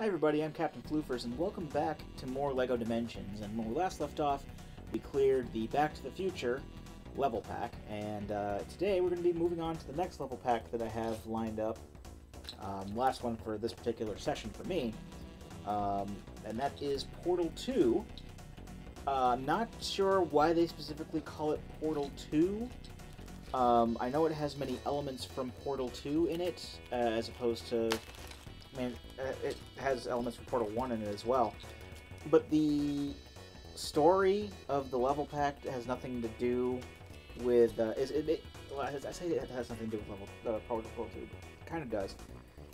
Hi everybody, I'm Captain Floofers, and welcome back to more LEGO Dimensions. And when we last left off, we cleared the Back to the Future level pack, and today we're going to be moving on to the next level pack that I have lined up. Last one for this particular session for me, and that is Portal 2. Not sure why they specifically call it Portal 2. I know it has many elements from Portal 2 in it, as opposed to... I mean, it has elements from Portal 1 in it as well. But the story of the level pack has nothing to do with... I say it has nothing to do with Portal 2, but it kind of does.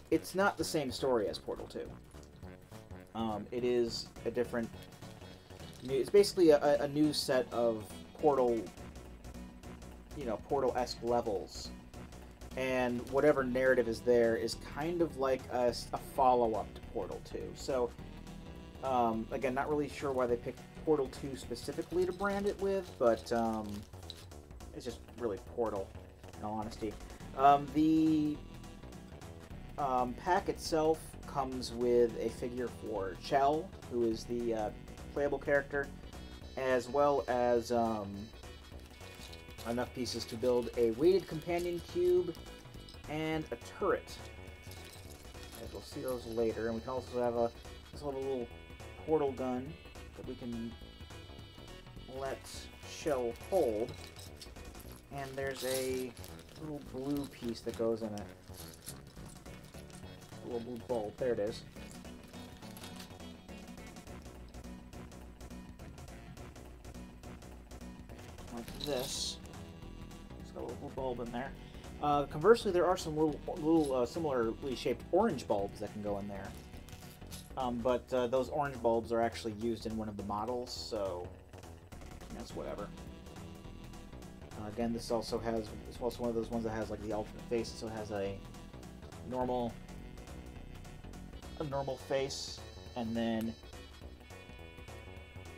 It's not the same story as Portal 2. It is a different... It's basically a new set of Portal... Portal-esque levels. And whatever narrative is there is kind of like a follow-up to Portal 2. So, again, not really sure why they picked Portal 2 specifically to brand it with, but it's just really Portal, in all honesty. The pack itself comes with a figure for Chell, who is the playable character, as well as enough pieces to build a weighted companion cube and a turret. And we'll see those later. And we can also have a little portal gun that we can let Chell hold. And there's a little blue piece that goes in it. A little blue bulb. There it is. Like this. A little bulb in there. Conversely, there are some little similarly shaped orange bulbs that can go in there. But those orange bulbs are actually used in one of the models, so that's whatever. Again, it's also one of those ones that has like the alternate face, so it has a normal face, and then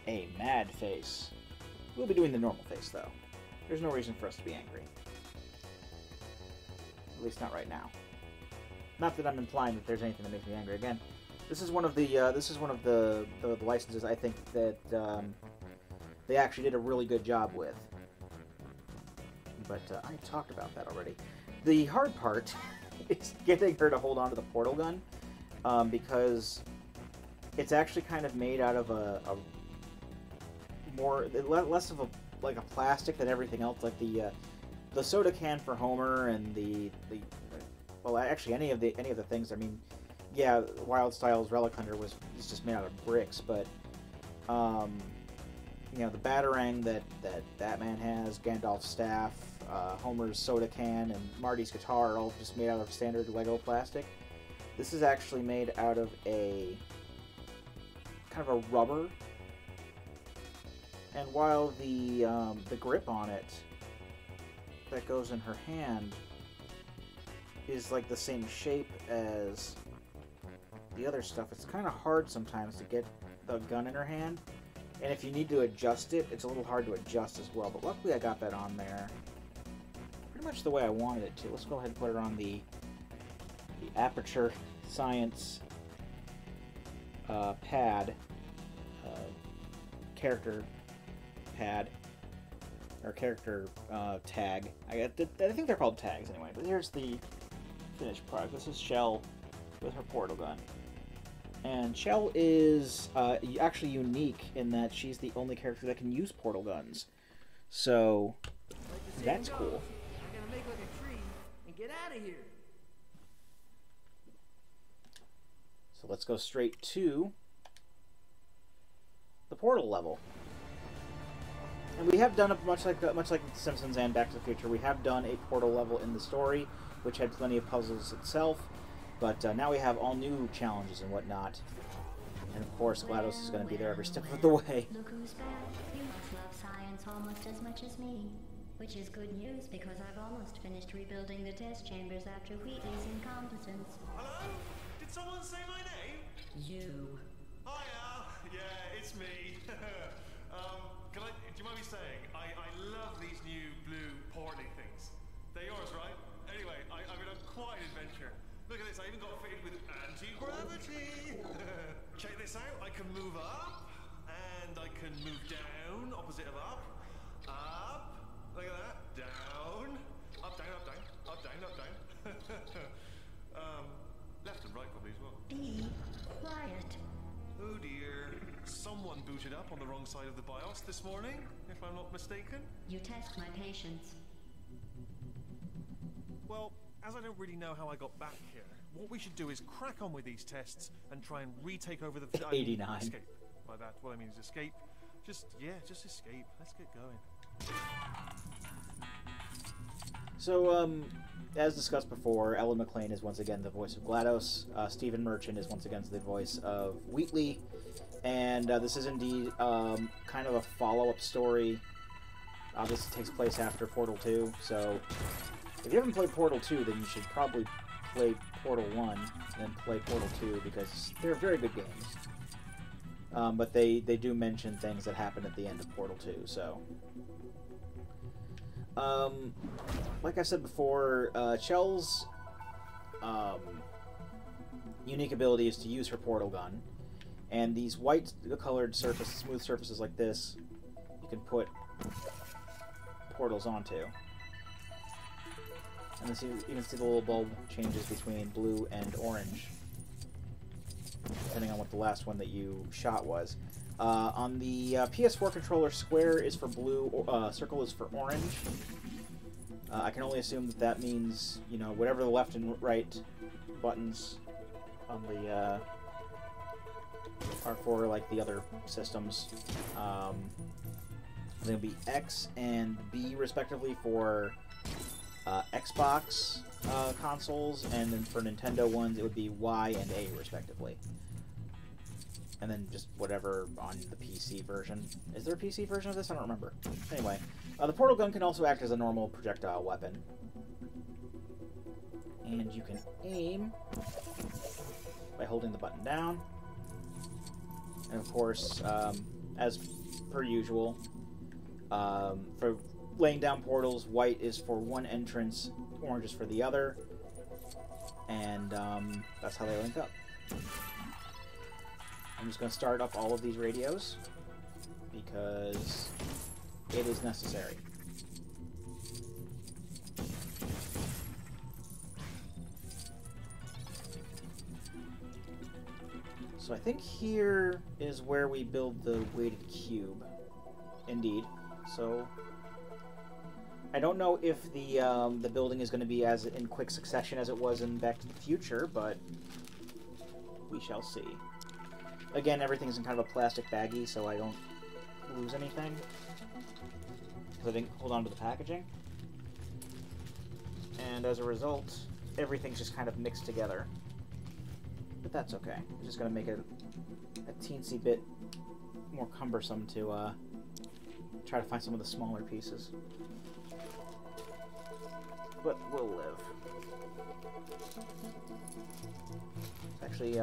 a mad face. We'll be doing the normal face, though. There's no reason for us to be angry. At least not right now. Not that I'm implying that there's anything that makes me angry. Again, this is one of the licenses I think that they actually did a really good job with. But I talked about that already. The hard part is getting her to hold on to the portal gun, because it's actually kind of made out of less of a plastic than everything else, like the soda can for Homer and well, actually any of the things. I mean, yeah, Wyldstyle's Relic Hunter is just made out of bricks, but the Batarang that Batman has, Gandalf's staff, Homer's soda can, and Marty's guitar are all just made out of standard Lego plastic. This is actually made out of a kind of a rubber. And while the grip on it that goes in her hand is like the same shape as the other stuff, it's kind of hard sometimes to get the gun in her hand. And if you need to adjust it, it's a little hard to adjust as well. But luckily I got that on there pretty much the way I wanted it to. Let's go ahead and put it on the Aperture Science pad, character pad, or character tag. I think they're called tags anyway, but here's the finished product. This is Chell with her portal gun. And Chell is actually unique in that she's the only character that can use portal guns. So that's cool. I gotta make like a tree and get out of here. So let's go straight to the portal level. And we have done, much like The Simpsons and Back to the Future, we have done a portal level in the story, which had plenty of puzzles itself, but now we have all new challenges and whatnot. And of course, GLaDOS is going to be there every step of the way. Look who's back. You must love science almost as much as me. Which is good news, because I've almost finished rebuilding the test chambers after Wheatley's incompetence. Hello? Did someone say my name? You. Hiya! Yeah, it's me. Do you mind me saying, I love these new blue porty things. They're yours, right? Anyway, I've been on quite an adventure. Look at this, I even got fitted with anti-gravity. this out. I can move up, and I can move down, opposite of up. Up, look at that. Down, up, down, up, down, up, down, up, down. Left and right probably as well. Be quiet. Oh dear. Someone booted up on the wrong side of the BIOS this morning, if I'm not mistaken. You test my patience. Well, as I don't really know how I got back here, what we should do is crack on with these tests and try and retake over the 89. Escape. By that, what I mean is escape. Just escape. Let's get going. So, as discussed before, Ellen McLean is once again the voice of GLaDOS. Stephen Merchant is once again the voice of Wheatley. And this is indeed kind of a follow-up story. This takes place after Portal 2, so if you haven't played Portal 2, then you should probably play Portal 1 and then play Portal 2, because they're very good games. But they do mention things that happen at the end of Portal 2, so... like I said before, Chell's unique ability is to use her portal gun. And these white-colored surfaces, smooth surfaces like this, you can put portals onto. And you can see the little bulb changes between blue and orange, depending on what the last one that you shot was. On the PS4 controller, square is for blue, circle is for orange. I can only assume that that means, you know, whatever the left and right buttons on the are for, like, the other systems. They'll be X and B, respectively, for Xbox consoles, and then for Nintendo ones, it would be Y and A, respectively. And then just whatever on the PC version. Is there a PC version of this? I don't remember. Anyway, the portal gun can also act as a normal projectile weapon. And you can aim by holding the button down. And of course, as per usual, for laying down portals, white is for one entrance, orange is for the other. And that's how they link up. I'm just going to start up all of these radios, because it is necessary. So I think here is where we build the weighted cube. Indeed. So I don't know if the building is going to be as in quick succession as it was in Back to the Future, but we shall see. Again, everything's in kind of a plastic baggie, so I don't lose anything, because I didn't hold on to the packaging. And as a result, everything's just kind of mixed together. But that's okay. It's just going to make it a teensy bit more cumbersome to try to find some of the smaller pieces. But we'll live. Actually,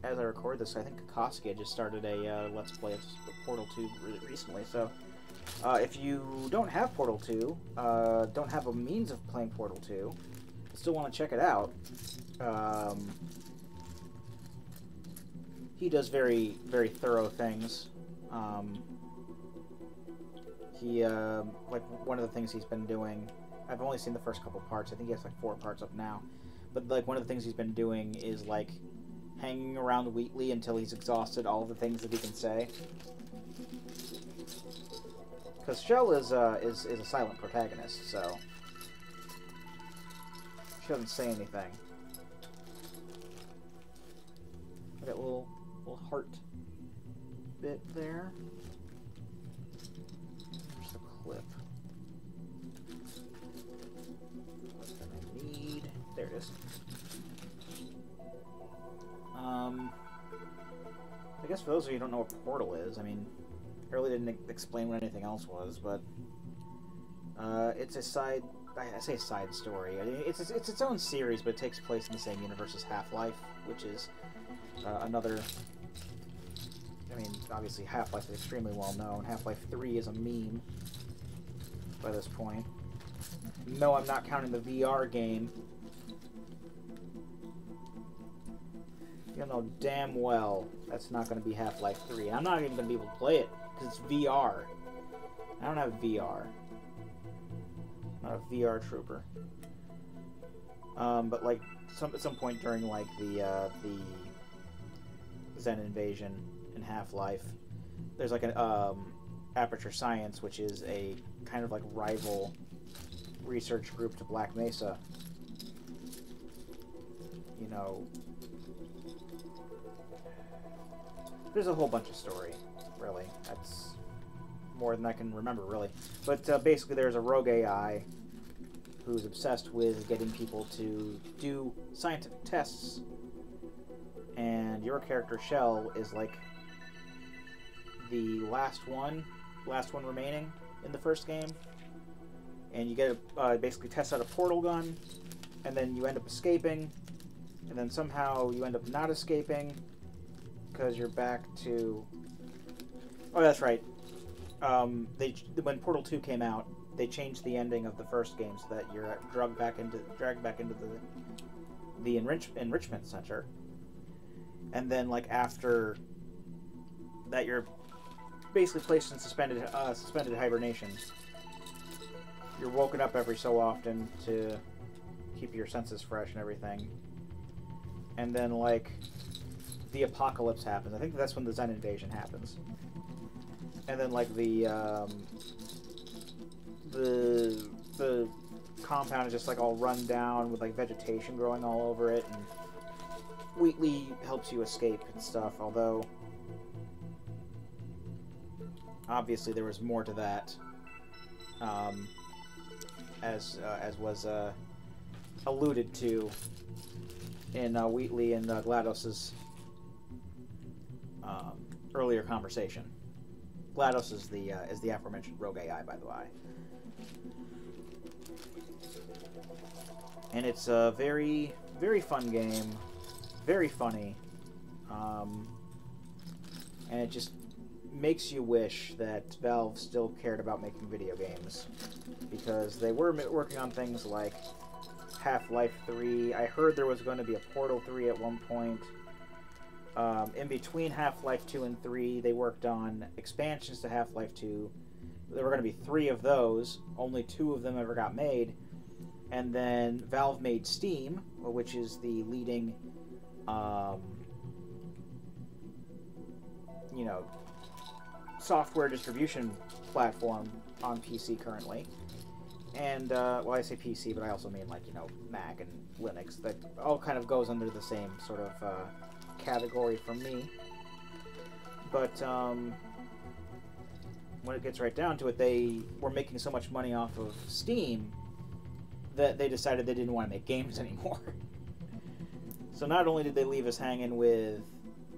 as I record this, I think Kokoski just started a Let's Play of Portal 2 recently, so if you don't have Portal 2, don't have a means of playing Portal 2, still want to check it out, he does very, very thorough things. Like, one of the things he's been doing, I've only seen the first couple parts, I think he has like 4 parts up now, but like one of the things he's been doing is like hanging around Wheatley until he's exhausted all the things that he can say. Because Chell is a silent protagonist, so she doesn't say anything. That little heart bit there. There's the clip. What do I need? There it is. I guess for those of you who don't know what Portal is, I mean, I really didn't explain what anything else was, but it's a side, I say side story. I mean, it's its own series, but it takes place in the same universe as Half-Life, which is another, I mean, obviously Half-Life is extremely well known. Half-Life 3 is a meme by this point. No, I'm not counting the VR game. You know damn well that's not going to be Half-Life 3. I'm not even going to be able to play it because it's VR. I don't have VR. I'm not a VR trooper. But like at some point during like the Zen Invasion in Half-Life, there's like an Aperture Science, which is a kind of like rival research group to Black Mesa. You know, there's a whole bunch of story, really. That's more than I can remember, really. But basically there's a rogue AI who's obsessed with getting people to do scientific tests. And your character, Shell, is like the last one remaining in the first game. And you get to basically test out a portal gun, and then you end up escaping, and then somehow you end up not escaping, because you're back to... Oh, that's right. When Portal 2 came out, they changed the ending of the first game so that you're dragged back into the enrichment center, and then like after that, you're basically placed in suspended hibernation. You're woken up every so often to keep your senses fresh and everything, and then like the apocalypse happens. I think that's when the Zen Invasion happens, and then like the compound is just like all run down with like vegetation growing all over it, and Wheatley helps you escape and stuff, although obviously there was more to that, as was alluded to in Wheatley and GLaDOS's earlier conversation. GLaDOS is the aforementioned rogue AI, by the way. And it's a very, very fun game, very funny, and it just makes you wish that Valve still cared about making video games, because they were working on things like Half-Life 3. I heard there was going to be a Portal 3 at one point. In between Half-Life 2 and 3, they worked on expansions to Half-Life 2. There were going to be 3 of those. Only 2 of them ever got made. And then Valve made Steam, which is the leading, software distribution platform on PC currently. And, well, I say PC, but I also mean, like, Mac and Linux. That all kind of goes under the same sort of category for me. But when it gets right down to it, they were making so much money off of Steam that they decided they didn't want to make games anymore. So not only did they leave us hanging with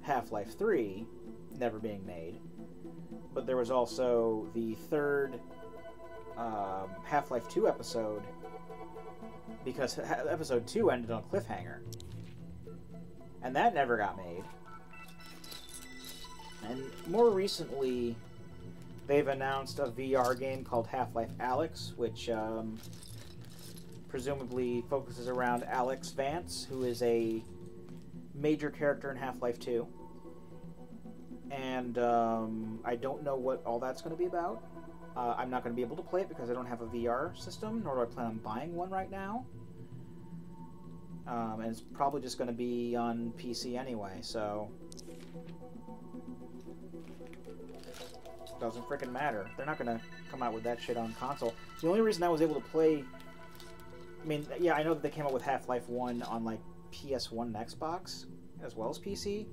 Half-Life 3 never being made, but there was also the third Half-Life 2 episode, because episode 2 ended on a cliffhanger. And that never got made. And more recently, they've announced a VR game called Half-Life Alyx, which presumably focuses around Alex Vance, who is a major character in Half-Life 2. And I don't know what all that's going to be about. I'm not going to be able to play it because I don't have a VR system, nor do I plan on buying one right now. And it's probably just going to be on PC anyway, so doesn't freaking matter. They're not going to come out with that shit on console. The only reason I was able to play... I mean, yeah, I know that they came out with Half-Life 1 on, like, PS1 and Xbox, as well as PC,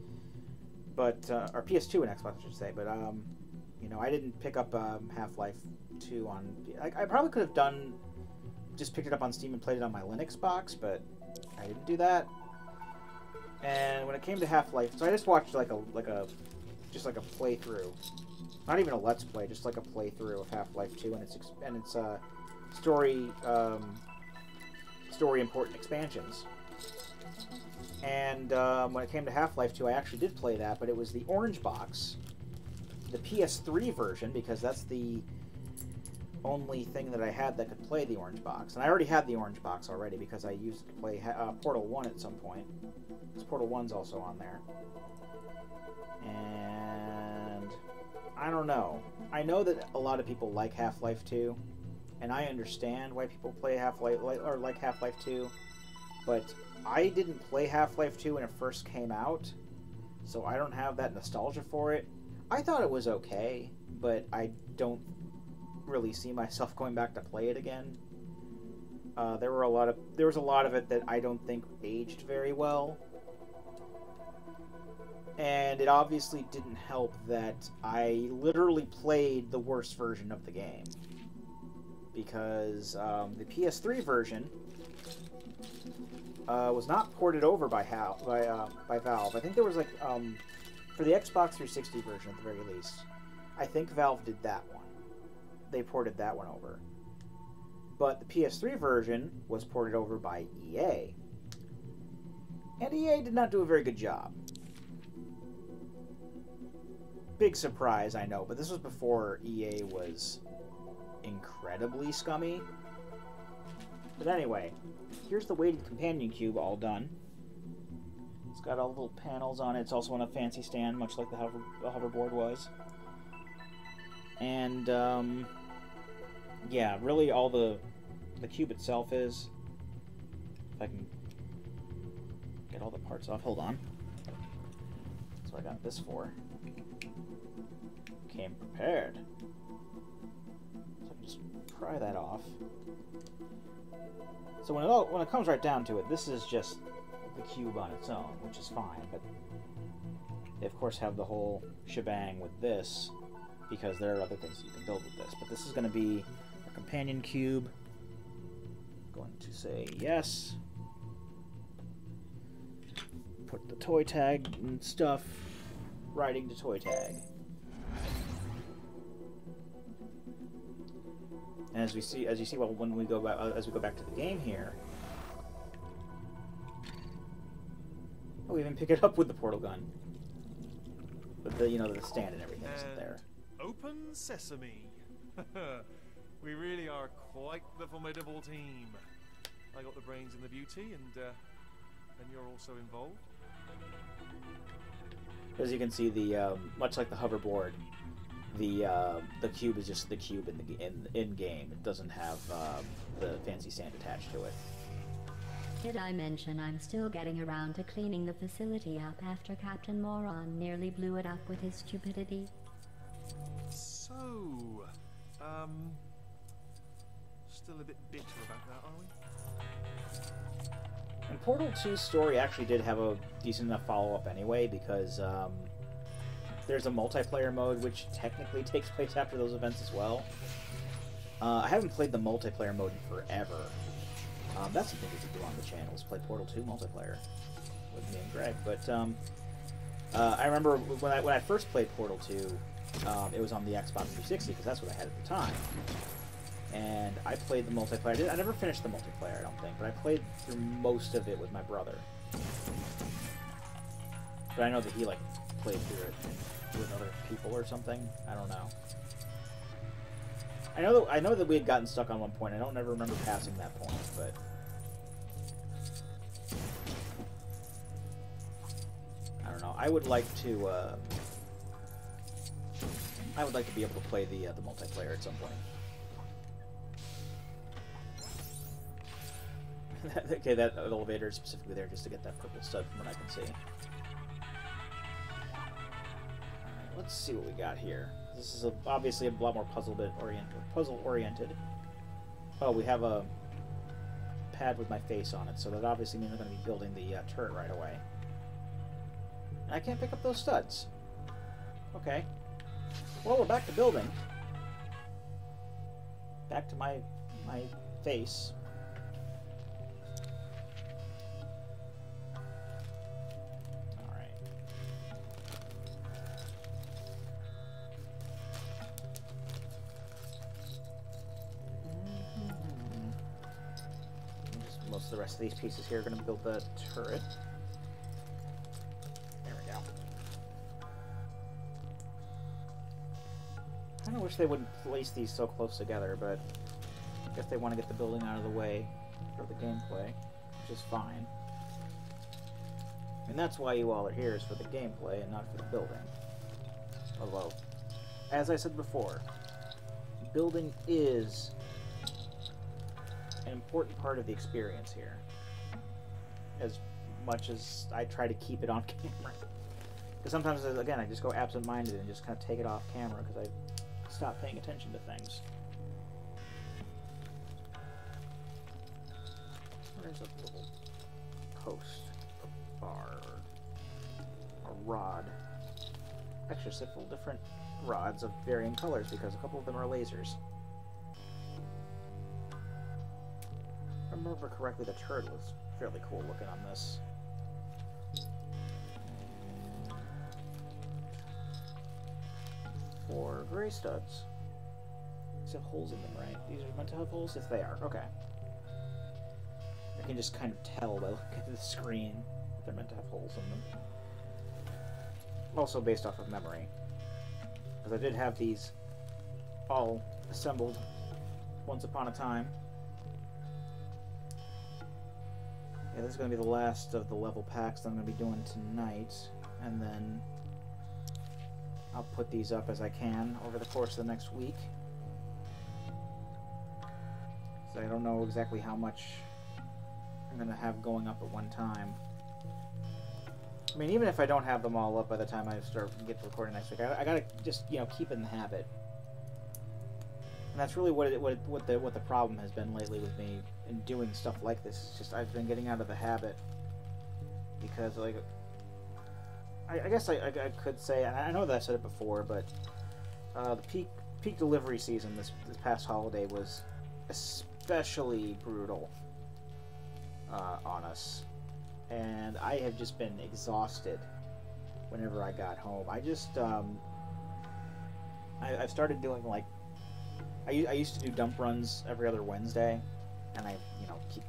but, or PS2 and Xbox, I should say, but, I didn't pick up Half-Life 2 on... I probably could have just picked it up on Steam and played it on my Linux box, but I didn't do that. And when it came to Half-Life, so I just watched, like a playthrough. Not even a Let's Play, just like a playthrough of Half-Life 2 and its story important expansions. And when it came to Half-Life 2, I actually did play that, but it was the orange box, the PS3 version, because that's the only thing that I had that could play the orange box. And I already had the orange box already because I used it to play Portal 1 at some point. Because Portal 1's also on there. And I don't know. I know that a lot of people like Half-Life 2, and I understand why people play Half-Life or like Half-Life 2, but I didn't play Half-Life 2 when it first came out, so I don't have that nostalgia for it. I thought it was okay, but I don't really see myself going back to play it again. There was a lot of it that I don't think aged very well. And it obviously didn't help that I literally played the worst version of the game. Because the PS3 version was not ported over by Valve. I think there was like, for the Xbox 360 version at the very least, I think Valve did that one. They ported that one over. But the PS3 version was ported over by EA. And EA did not do a very good job. Big surprise, I know, but this was before EA was incredibly scummy. But anyway, here's the weighted companion cube all done. It's got all the little panels on it. It's also on a fancy stand, much like the hoverboard was. And, yeah, really all the cube itself is. If I can get all the parts off. Hold on. That's what I got this for. Came prepared. So I can just pry that off. So when it comes right down to it, this is just the cube on its own, which is fine, but they of course have the whole shebang with this, because there are other things that you can build with this. But this is going to be a companion cube. Going to say yes. Put the toy tag and stuff. Writing to toy tag. And as you see, well, when we go back, as we go back to the game here, oh, we even pick it up with the portal gun, with the the stand and everything isn't there. Open sesame. We really are quite the formidable team. I got the brains and the beauty, and you're also involved. As you can see, the much like the hoverboard, the cube is just the cube in game. It doesn't have the fancy stand attached to it. Did I mention I'm still getting around to cleaning the facility up after Captain Moron nearly blew it up with his stupidity? So, still a bit bitter about that, are we? And Portal 2's story actually did have a decent enough follow-up anyway, because there's a multiplayer mode which technically takes place after those events as well. I haven't played the multiplayer mode in forever. That's something we could do on the channel, is play Portal 2 multiplayer with me and Greg. But I remember when I first played Portal 2, it was on the Xbox 360, because that's what I had at the time. And I played the multiplayer. I never finished the multiplayer, I don't think, but I played through most of it with my brother. But I know that he, like, played through it with other people or something. I don't know. I know that we had gotten stuck on one point. I don't ever remember passing that point, but I don't know. I would like to be able to play the multiplayer at some point. Okay, that elevator is specifically there just to get that purple stud from what I can see. Alright, let's see what we got here. This is obviously a lot more puzzle-oriented. Oh, we have a pad with my face on it, so that obviously means I'm going to be building the turret right away. And I can't pick up those studs. Okay. Well, we're back to building. Back to my face. Most of the rest of these pieces here are going to build the turret. There we go. kind of wish they wouldn't place these so close together, but I guess they want to get the building out of the way for the gameplay, which is fine. And that's why you all are here, is for the gameplay and not for the building. Although, as I said before, building is an important part of the experience here. As much as I try to keep it on camera. Because sometimes, again, I just go absent-minded and just kind of take it off camera because I stop paying attention to things. Where's a little post, a bar, or a rod? Actually, several different rods of varying colors because a couple of them are lasers. If I remember correctly, the turret was fairly cool looking on this. 4 gray studs. These have holes in them, right? These are meant to have holes? If they are, okay. I can just kind of tell by looking at the screen that they're meant to have holes in them. Also based off of memory. Because I did have these all assembled once upon a time. Yeah, this is going to be the last of the level packs that I'm going to be doing tonight. And then I'll put these up as I can over the course of the next week. So I don't know exactly how much I'm going to have going up at one time. I mean, even if I don't have them all up by the time I get to recording next week, I gotta just, you know, keep it in the habit. And that's really what the problem has been lately with me in doing stuff like this. It's just I've been getting out of the habit because, like, I guess I could say, and I know that I said it before, but the peak delivery season this past holiday was especially brutal on us. And I have just been exhausted whenever I got home. I just, I've started doing, like, I used to do dump runs every other Wednesday, and I, you know, keep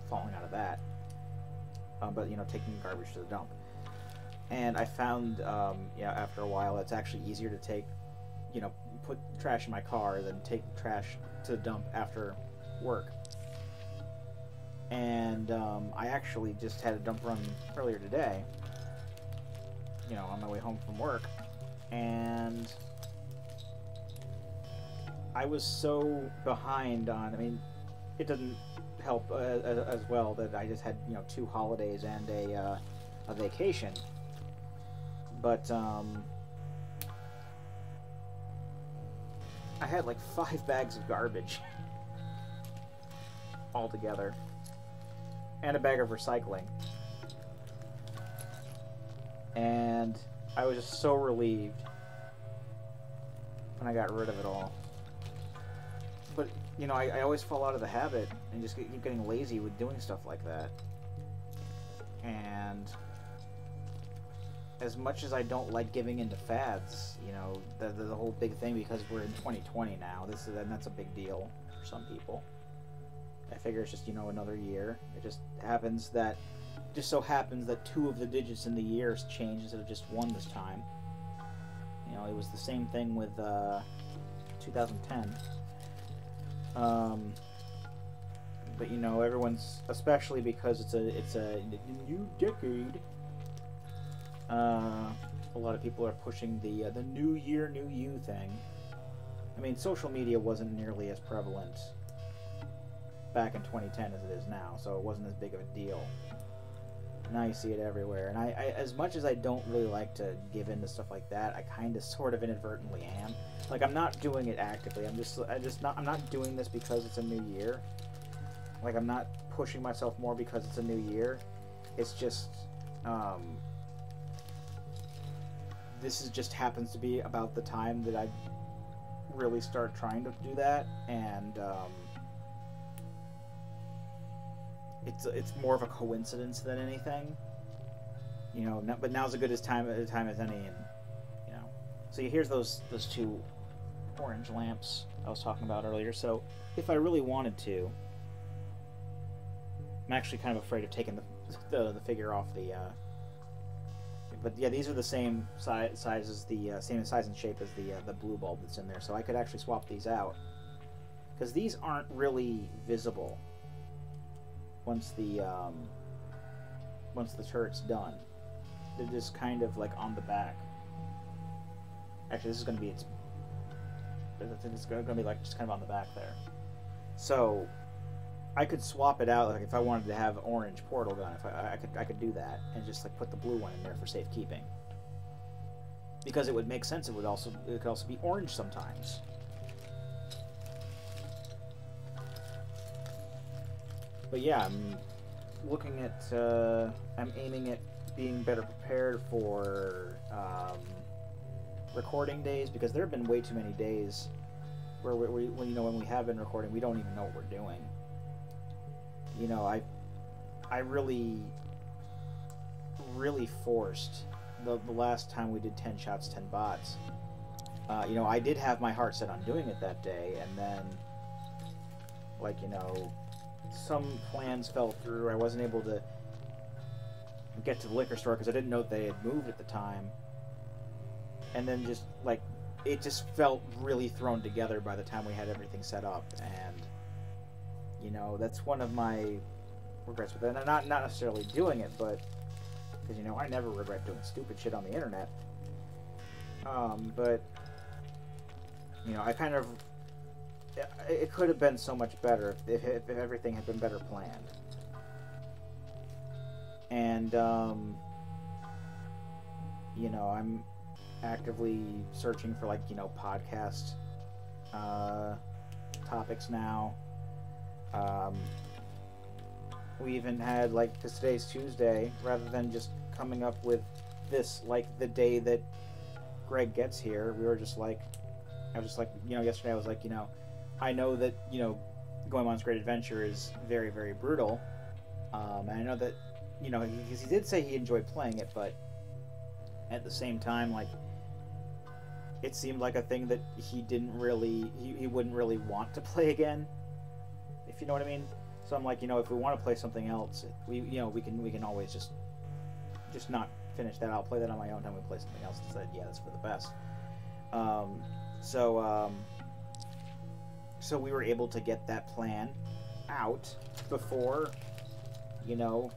falling out of that. But, you know, taking garbage to the dump. And I found, yeah, after a while, it's actually easier to take, you know, put trash in my car than take trash to the dump after work. And I actually just had a dump run earlier today, you know, on my way home from work, and I was so behind on, I mean, it doesn't help as well that I just had, you know, 2 holidays and a vacation, but I had like 5 bags of garbage altogether. And a bag of recycling. And I was just so relieved when I got rid of it all. But, you know, I always fall out of the habit and just keep getting lazy with doing stuff like that. And as much as I don't like giving into fads, you know, the whole big thing, because we're in 2020 now, and that's a big deal for some people. I figure it's just, you know, another year. It just happens that, just so happens that 2 of the digits in the years change instead of just 1 this time. You know, it was the same thing with 2010. But you know, everyone's, especially because it's a new decade. A lot of people are pushing the New Year, New You thing. I mean, social media wasn't nearly as prevalent back in 2010 as it is now, so it wasn't as big of a deal. Now you see it everywhere, and I as much as I don't really like to give into stuff like that, I kind of sort of inadvertently am. Like, I'm not doing it actively. I'm not doing this because it's a new year. Like, I'm not pushing myself more because it's a new year. It's just this just happens to be about the time that I really start trying to do that, and it's more of a coincidence than anything, you know. But now's as good a time as any, and you know. So here's those 2 orange lamps I was talking about earlier. So if I really wanted to, I'm actually kind of afraid of taking the figure off the But yeah, these are the same size as the same size and shape as the blue bulb that's in there. So I could actually swap these out, because these aren't really visible once the turret's done. They're just kind of like on the back. Actually, this is going to be it's going to be like just kind of on the back there. So I could swap it out, like if I wanted to have orange portal gun, if I could do that and just like put the blue one in there for safekeeping. Because it would make sense. It could also be orange sometimes. But yeah, I'm looking at I'm aiming at being better prepared for recording days, because there have been way too many days where when we have been recording, we don't even know what we're doing. You know, I really forced the last time we did 10 shots, 10 bots. You know, I did have my heart set on doing it that day, and then, like, you know, some plans fell through. I wasn't able to get to the liquor store because I didn't know they had moved at the time. And then just, like, it just felt really thrown together by the time we had everything set up, and you know, that's one of my regrets with it. And not necessarily doing it, but because, you know, I never regret doing stupid shit on the internet. But you know, I kind of, it could have been so much better if everything had been better planned. And you know, I'm actively searching for, like, you know, podcast topics now. We even had, like, because today's Tuesday, rather than just coming up with this, like, the day that Greg gets here, we were just like, I was just like, you know, yesterday I was like, you know, I know that, you know, Going On's Great Adventure is very, very brutal, and I know that, you know, he did say he enjoyed playing it, but at the same time, like, it seemed like a thing that he didn't really, he wouldn't really want to play again, if you know what I mean. So I'm like, you know, if we want to play something else, we can always just not finish that. I'll play that on my own time. We play something else instead. Yeah, that's for the best. So we were able to get that plan out before, you know,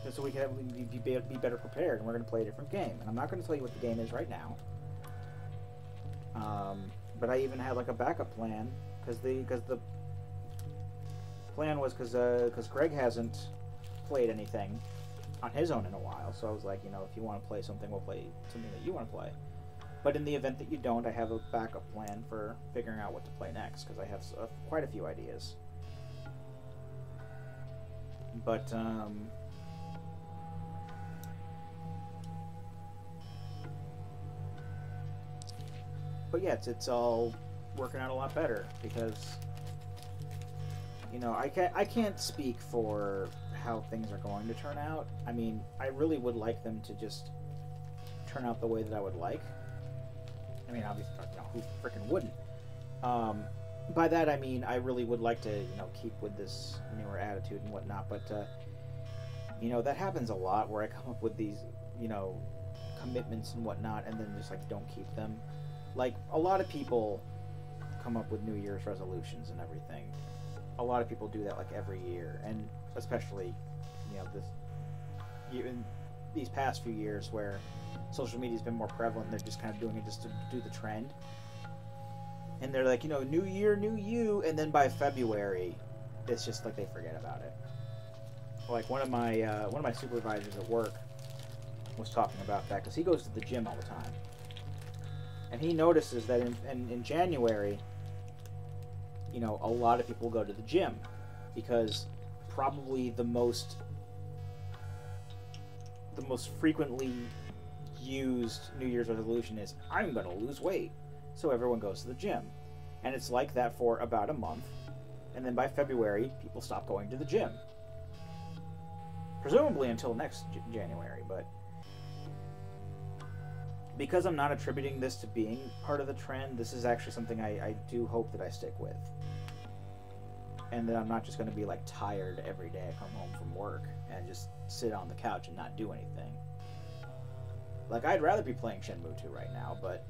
so we can be better prepared, and we're going to play a different game. And I'm not going to tell you what the game is right now. But I even had, like, a backup plan, because the plan was because Greg hasn't played anything on his own in a while, so I was like, you know, if you want to play something, we'll play something that you want to play. But in the event that you don't, I have a backup plan for figuring out what to play next, because I have quite a few ideas. But yeah, it's all working out a lot better, because, you know, I can't speak for how things are going to turn out. I mean, I really would like them to just turn out the way that I would like. I mean, obviously, you know, who frickin' wouldn't? By that I mean, I really would like to, you know, keep with this newer attitude and whatnot, but, you know, that happens a lot, where I come up with these, you know, commitments and whatnot, and then just, like, don't keep them. Like, a lot of people come up with New Year's resolutions and everything. A lot of people do that, like, every year, and especially, you know, in these past few years where social media's been more prevalent, they're just kind of doing it just to do the trend. And they're like, you know, new year, new you, and then by February, it's just like they forget about it. Like, one of my supervisors at work was talking about that, because he goes to the gym all the time. And he notices that in January, you know, a lot of people go to the gym, because probably the most frequently used New Year's resolution is, I'm going to lose weight. So everyone goes to the gym. And it's like that for about a month. And then by February, people stop going to the gym. Presumably until next January, but because I'm not attributing this to being part of the trend, this is actually something I do hope that I stick with. And that I'm not just going to be, like, tired every day I come home from work and just sit on the couch and not do anything. Like, I'd rather be playing Shenmue 2 right now, but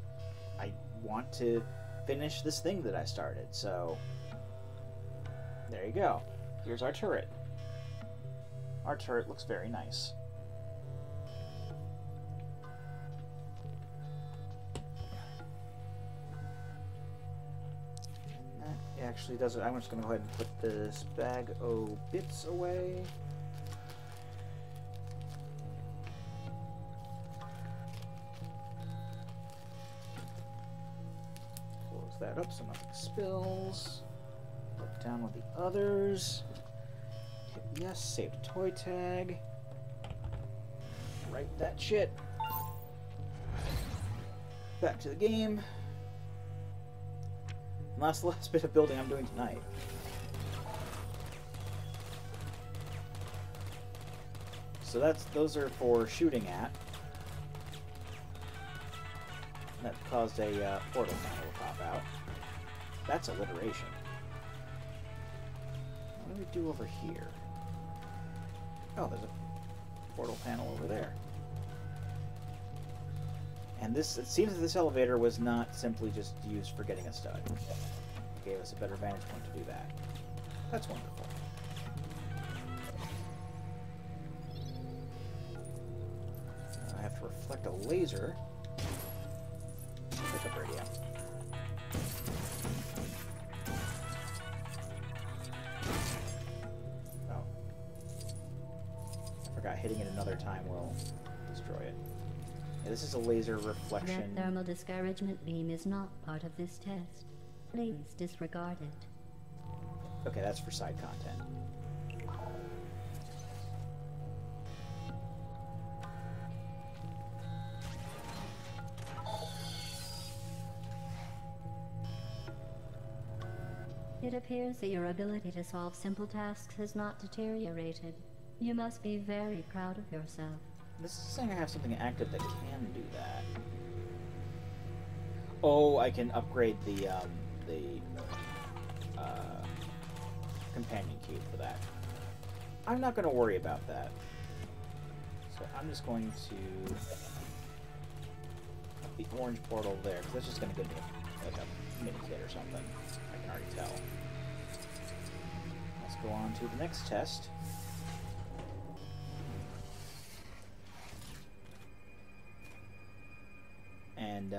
I want to finish this thing that I started, so there you go. Here's our turret. Our turret looks very nice. And that actually does it. I'm just going to go ahead and put this bag o' bits away. Close that up so nothing spills. Look down with the others. Hit yes, save the toy tag. Write that shit. Back to the game. And that's the last bit of building I'm doing tonight. So those are for shooting at. That caused a portal panel to pop out. That's alliteration. What do we do over here? Oh, there's a portal panel over there. And this, it seems that this elevator was not simply just used for getting a stud. It gave us a better vantage point to do that. That's wonderful. I have to reflect a laser. Pick up radio. Oh. I forgot hitting it another time will destroy it. Yeah, this is a laser reflection. That thermal discouragement beam is not part of this test. Please disregard it. Okay, that's for side content. It appears that your ability to solve simple tasks has not deteriorated. You must be very proud of yourself. This is saying I have something active that can do that. Oh, I can upgrade the companion cube for that. I'm not going to worry about that. So I'm just going to put the orange portal there, because that's just going to give me like a mini kit or something. I can already tell. Let's go on to the next test. And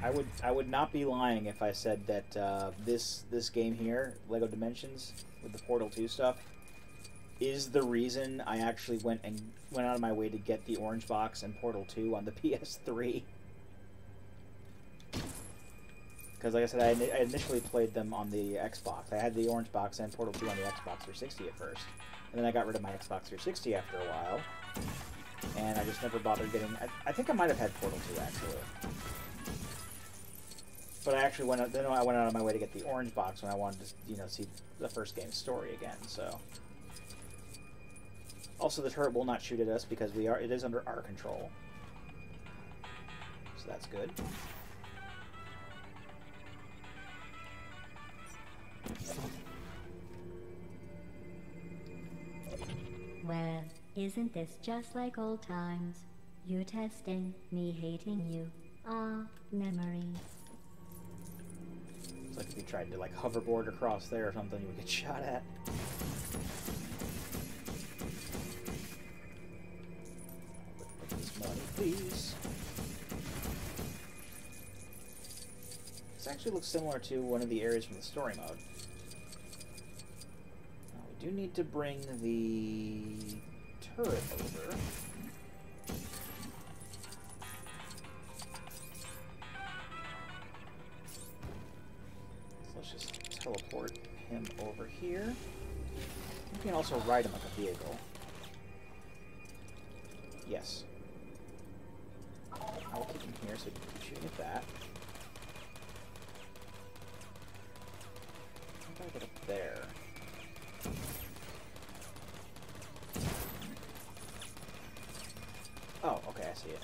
I would not be lying if I said that this game here, LEGO Dimensions, with the Portal 2 stuff, is the reason I actually went out of my way to get the orange box and Portal 2 on the PS3. Because, like I said, I initially played them on the Xbox. I had the orange box and Portal 2 on the Xbox 360 at first, and then I got rid of my Xbox 360 after a while. And I just never bothered getting... I think I might have had Portal 2, actually. But I actually went out of my way to get the orange box when I wanted to, see the first game's story again, so... Also, the turret will not shoot at us because it is under our control. So that's good. Well, isn't this just like old times? You testing, me hating you. Ah, memories. It's like if you tried to, hoverboard across there or something, you would get shot at. Look at this money, please. This actually looks similar to one of the areas from the story mode. Now, we do need to bring the turret over. So let's just teleport him over here. You can also ride him like a vehicle. Yes. I will keep him here so you can keep shooting at that. How do I get up there? Oh, okay, I see it.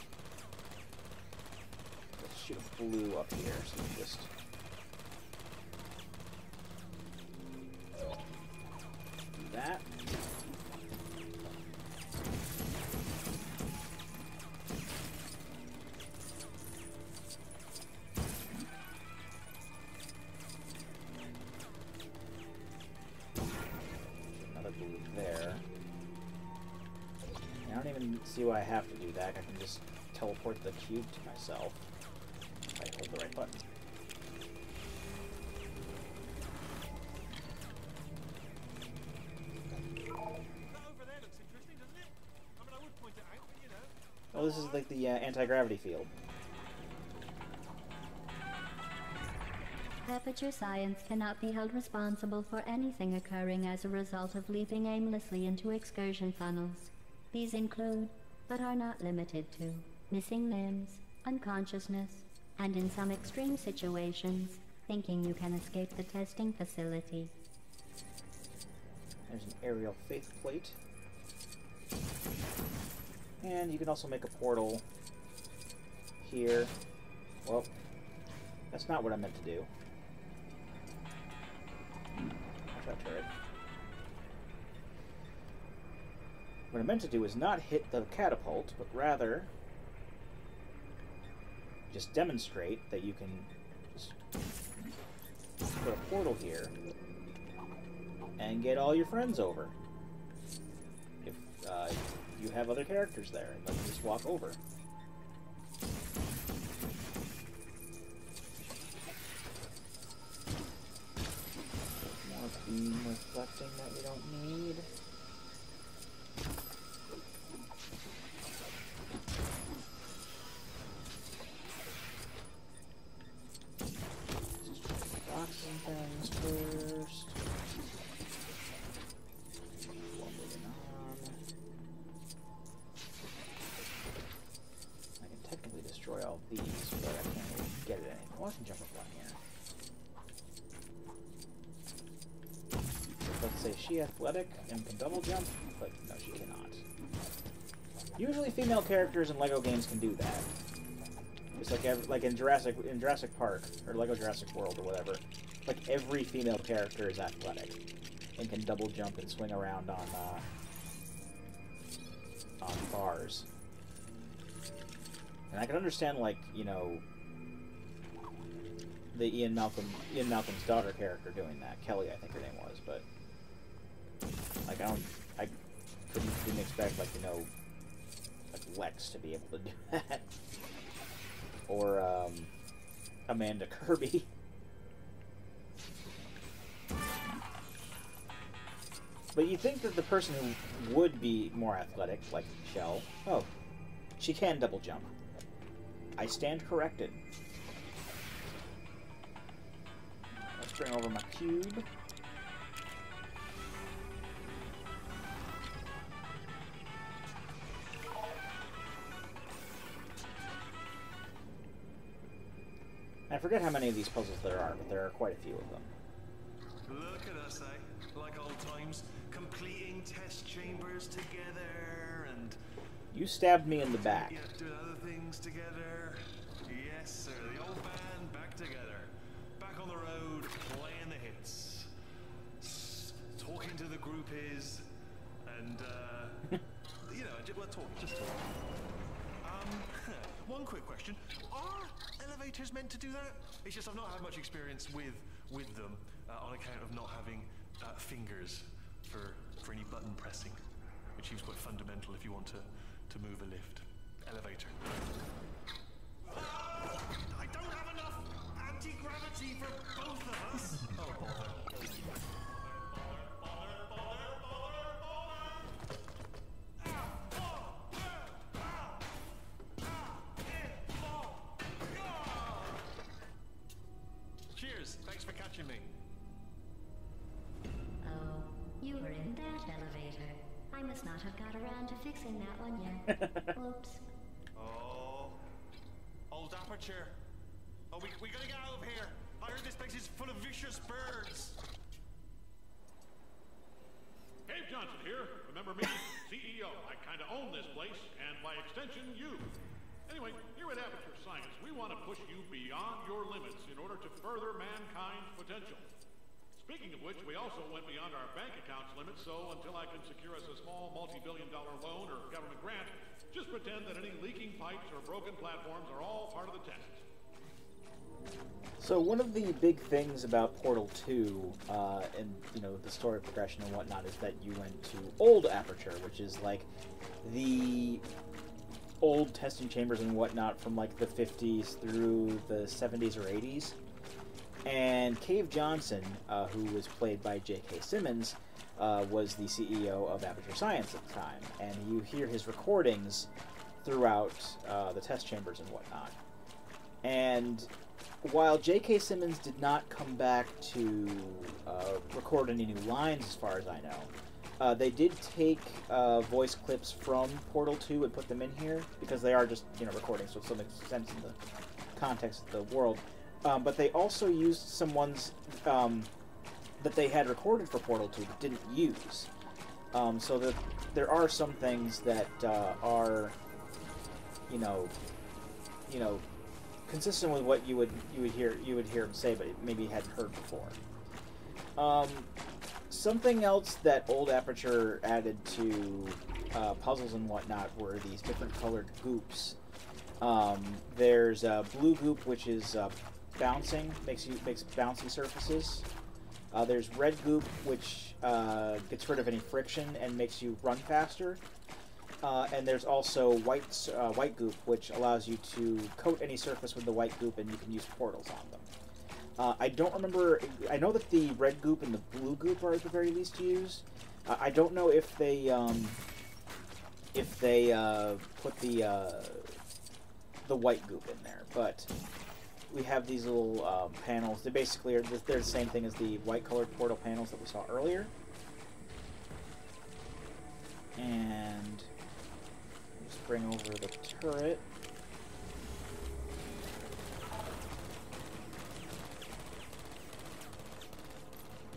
Let's shoot a blue up here, so we just... do that. see why I have to do that. I can just teleport the cube to myself if I hold the right button. That over there looks interesting, doesn't it? I mean, I would point it out, but you know. Oh, this is like the anti-gravity field. Aperture Science cannot be held responsible for anything occurring as a result of leaping aimlessly into excursion funnels. These include, but are not limited to, missing limbs, unconsciousness, and in some extreme situations, thinking you can escape the testing facility. There's an aerial faith plate. And you can also make a portal here. Well, that's not what I meant to do. Watch that turret. What I meant to do is not hit the catapult, but rather just demonstrate that you can just put a portal here and get all your friends over. If you have other characters there, and let them just walk over. More beam reflecting that we don't need. Boxing things first. Moving on. I can technically destroy all these, but I can't really get it anymore. Well, I can jump up one here. Let's say she athletic and can double jump, but no, she cannot. Usually, female characters in LEGO games can do that. It's like in Jurassic Park or LEGO Jurassic World or whatever. Like every female character is athletic and can double jump and swing around on bars. And I can understand, like, you know, the Ian Malcolm's daughter character doing that. Kelly, I think her name was, but like I didn't expect, like, you know, like Lex to be able to do that. Or Amanda Kirby. But you'd think that the person who would be more athletic, like Shell, oh, she can double jump. I stand corrected. Let's bring over my cube. I forget how many of these puzzles there are, but there are quite a few of them. Look at us, eh? Like old times, completing test chambers together and... You stabbed me in the back. Yeah, doing other things together. Yes, sir. The old band back together. Back on the road, playing the hits. Talking to the groupies. And, you know, just talk. One quick question. Are elevators meant to do that? It's just I've not had much experience with them on account of not having fingers for any button pressing, which seems quite fundamental if you want to move a lift. Elevator. I don't have enough anti-gravity for both of us. Oh, bother. Cheers. Thanks for catching me. Oh, you were in that elevator. I must not have got around to fixing that one yet. Oops. Oh, old Aperture. Oh, we gotta get out of here. I heard this place is full of vicious birds. Dave Johnson here. Remember me? CEO. I kinda own this place, and by extension, you. Anyway, here at Aperture Science, we want to push you beyond your limits in order to further mankind's potential. Speaking of which, we also went beyond our bank account's limits, so until I can secure us a small multi-billion-dollar loan or government grant, just pretend that any leaking pipes or broken platforms are all part of the test. So one of the big things about Portal 2, and you know the story progression and whatnot, is that you went to Old Aperture, which is like the old testing chambers and whatnot from like the 50s through the 70s or 80s. And Cave Johnson, who was played by J.K. Simmons, was the CEO of Aperture Science at the time, and you hear his recordings throughout the test chambers and whatnot. And while J.K. Simmons did not come back to record any new lines, as far as I know, they did take voice clips from Portal 2 and put them in here, because they are just, you know, recordings, so it still makes sense in the context of the world. But they also used some ones that they had recorded for Portal 2 but didn't use. So that there are some things that are, you know, consistent with what you would hear him say, but maybe you hadn't heard before. Something else that Old Aperture added to puzzles and whatnot were these different colored goops. There's blue goop, which is bouncing, makes bouncy surfaces. There's red goop, which gets rid of any friction and makes you run faster. And there's also white goop, which allows you to coat any surface with the white goop, and you can use portals on them. I don't remember. I know that the red goop and the blue goop are at the very least used. I don't know if they put the white goop in there, but we have these little panels. They basically are they're the same thing as the white colored portal panels that we saw earlier. And just bring over the turret.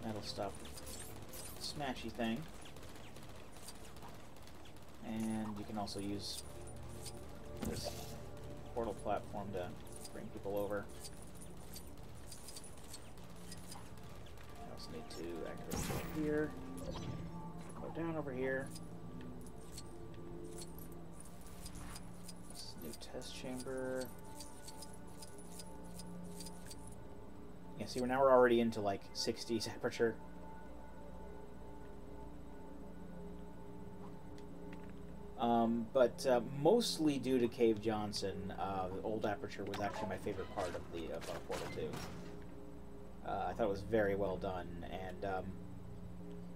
That'll stop the smashy thing. And you can also use this portal platform to bring people over. I also need to activate it here. Go down over here. This new test chamber. Yeah, see, now we're already into like 60s aperture. But mostly due to Cave Johnson, Old Aperture was actually my favorite part of Portal 2. I thought it was very well done, and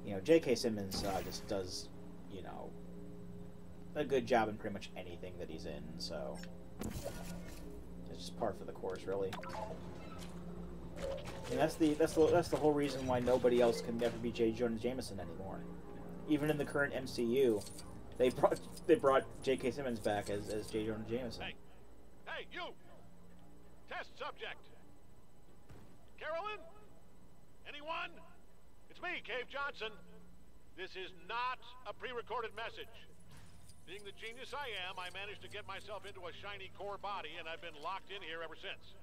you know, J.K. Simmons just does, you know, a good job in pretty much anything that he's in. So it's just par for the course, really. And that's the whole reason why nobody else can ever be J. Jonah Jameson anymore. Even in the current MCU, they brought J.K. Simmons back as J. Jonah Jameson. Hey, you! Test subject! Carolyn? Anyone? It's me, Cave Johnson. This is not a pre-recorded message. Being the genius I am, I managed to get myself into a shiny core body, and I've been locked in here ever since.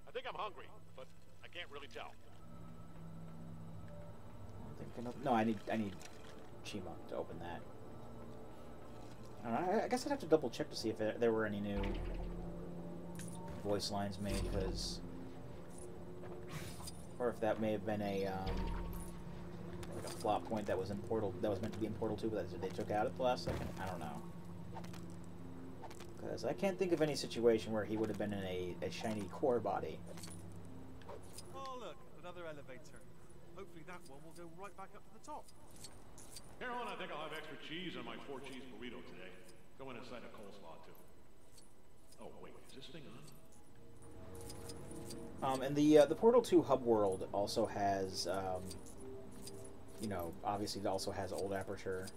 I think I'm hungry, but I can't really tell. No, I need Chima to open that. I guess I'd have to double check to see if there were any new voice lines made, because, or if that may have been a like a plot point that was in Portal, that was meant to be in Portal 2, but they took out at the last second. I don't know, because I can't think of any situation where he would have been in a shiny core body. Oh look, another elevator. Hopefully that one will go right back up to the top. Carolyn, I think I'll have extra cheese on my 4-cheese burrito today. Go in a side of coleslaw, too. Oh, wait, is this thing on? And the Portal 2 hub world also has, you know, obviously it also has Old Aperture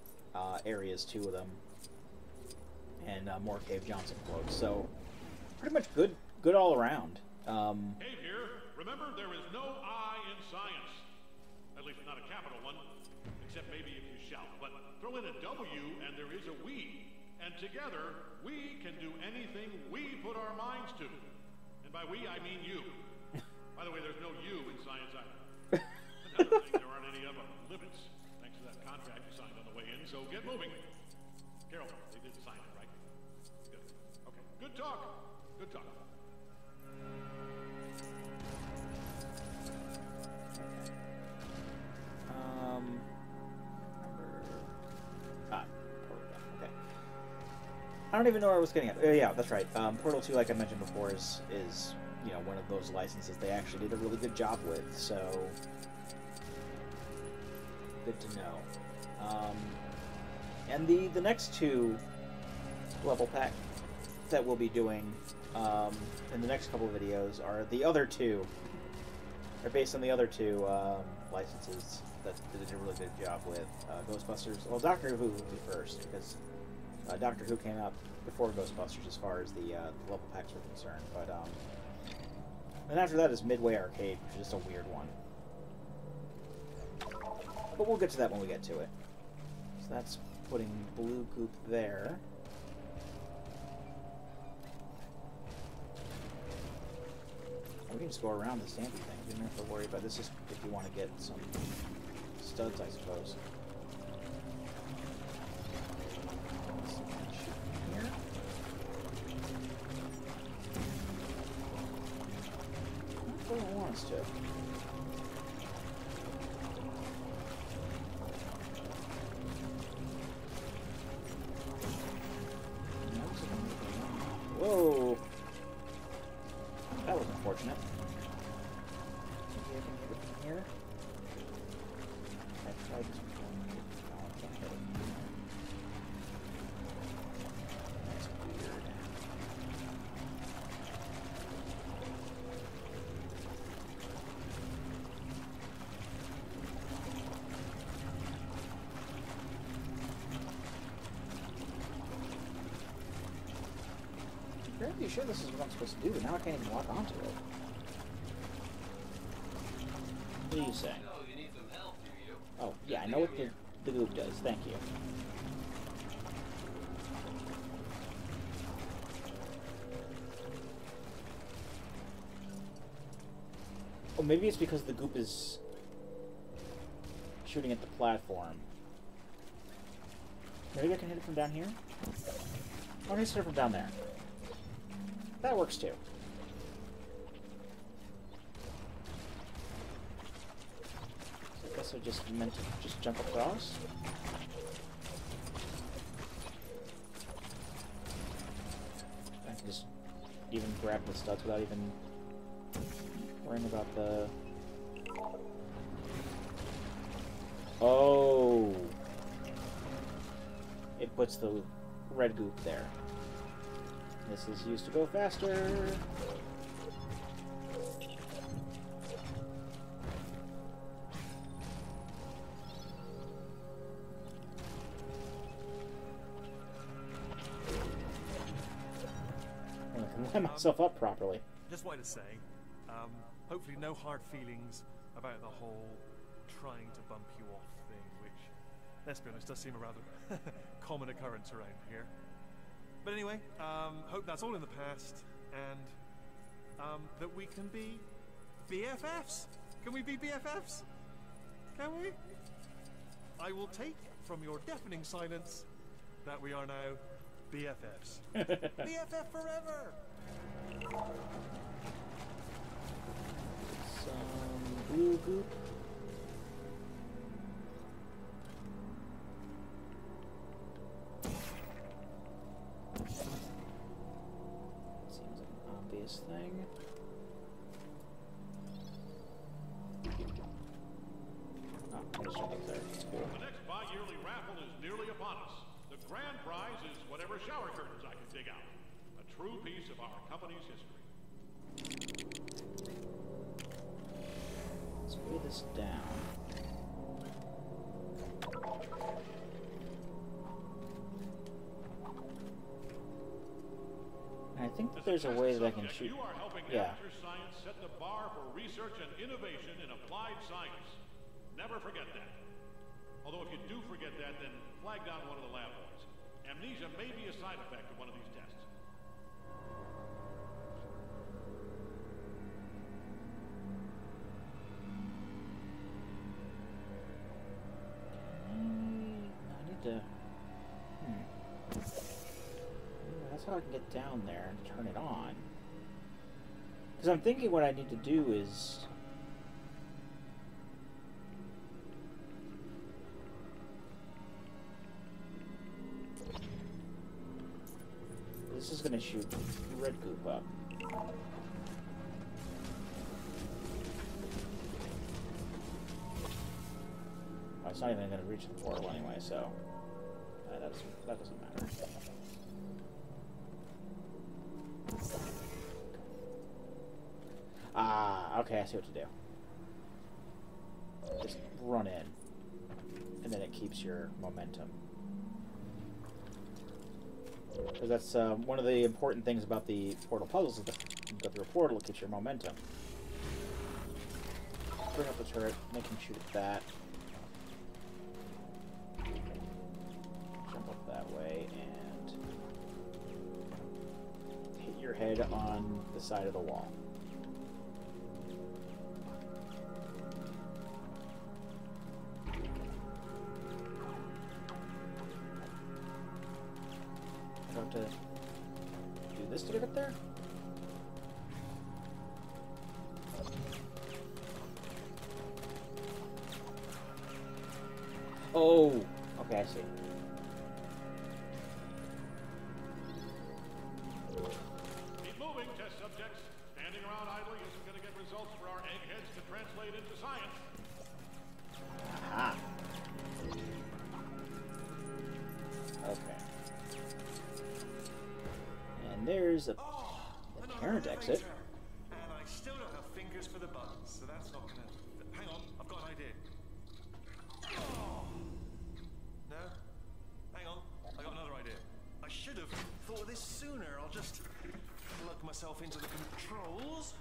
areas, 2 of them, and more Cave Johnson quotes. So pretty much good all around. Cave here. Remember, there is no I in science. At least not a capital one. Except maybe if you shout. But throw in a W and there is a we. And together, we can do anything we put our minds to. And by we, I mean you. By the way, there's no you in science either. Another thing, there aren't any other limits. Thanks to that contract you signed on the way in, so get moving. Carol, they did sign it, right? Good. Okay. Good talk. Good talk. don't even know where I was getting at. Yeah, that's right. Portal 2, like I mentioned before, is you know, one of those licenses they actually did a really good job with. So good to know. And the next two level pack that we'll be doing in the next couple of videos are the other two. They're based on the other two licenses that they did a really good job with. Ghostbusters. Well, Doctor Who will be first because Doctor Who came out before Ghostbusters as far as the level packs were concerned. But and after that is Midway Arcade, which is just a weird one. But we'll get to that when we get to it. So that's putting blue goop there. We can just go around the stampy thing. You don't have to worry about this. Is if you want to get some studs, I suppose. Here. Not where it wants to. Whoa! That was unfortunate. Maybe I can hit it from here. I tried this before. No, I can't hit it. That's weird. I'm pretty sure this is what I'm supposed to do, but now I can't even lock onto it. What are you saying? You need some help, do you? Oh, yeah, I know what the goop does. Thank you. Oh, maybe it's because the goop is shooting at the platform. Maybe I can hit it from down here? Oh, I need to hit it from down there. That works too. So I guess I just meant to just jump across. I can just even grab the studs without even worrying about the... Oh! It puts the red goop there. This is used to go faster. I can line myself up properly. Just wanted to say, hopefully no hard feelings about the whole trying to bump you off thing, which, let's be honest, does seem a rather common occurrence around here. But anyway, hope that's all in the past, and that we can be BFFs. Can we be BFFs? Can we? I will take from your deafening silence that we are now BFFs. BFF forever! Some blue goop. Seems like an obvious thing. Oh, there's something there. That's cool. The next bi-yearly raffle is nearly upon us. The grand prize is whatever shower curtains I can dig out. A true piece of our company's history. Let's weigh this down. And I think that there's a way that I can shoot. You are helping Yeah. amateur science set the bar for research and innovation in applied science. Never forget that. Although if you do forget that, then flag down one of the lab boys. Amnesia may be a side effect of one of these tests. I need to... That's how I can get down there and turn it on. Because I'm thinking what I need to do is... This is gonna shoot red goop up. Oh, it's not even gonna reach the portal anyway, so that doesn't matter. Ah, okay, I see what to do. Just run in, and then it keeps your momentum. Because that's one of the important things about the portal puzzles is that through a portal it keeps your momentum. Bring up the turret, make him shoot at that. Jump up that way and hit your head on the side of the wall. To do this to get up there? Oh, okay, I see. Keep moving, test subjects. Standing around idly isn't going to get results for our eggheads to translate into science. Aha. Okay. And there's a apparent exit. And I still don't have fingers for the buttons, so that's not gonna... Hang on, I've got an idea. Oh. No? Hang on, I got another idea. I should have thought of this sooner. I'll just plug myself into the controls.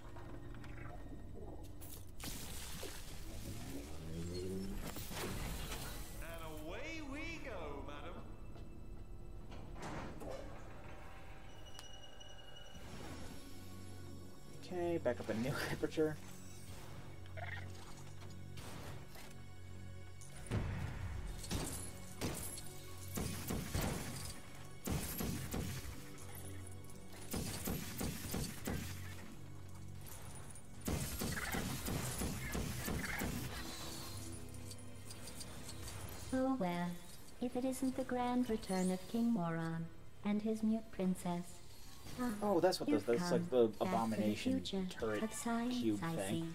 And away we go, madam. Okay, back up a new aperture. Oh well, if it isn't the grand return of King Moron and his mute princess. Oh, that's what You've this is, like come the back for abomination the future turret of science, cube I thing.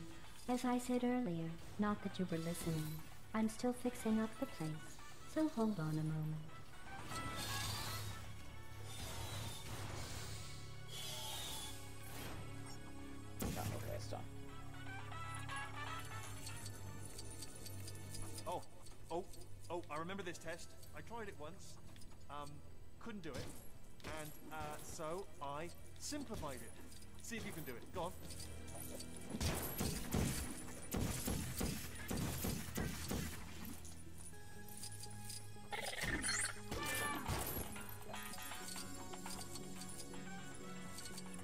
see. As I said earlier, not that you were listening, I'm still fixing up the place, so hold on a moment. Oh, okay, it's done. Oh, I remember this test. I tried it once. Couldn't do it. And, so I simplified it. See if you can do it. Go on.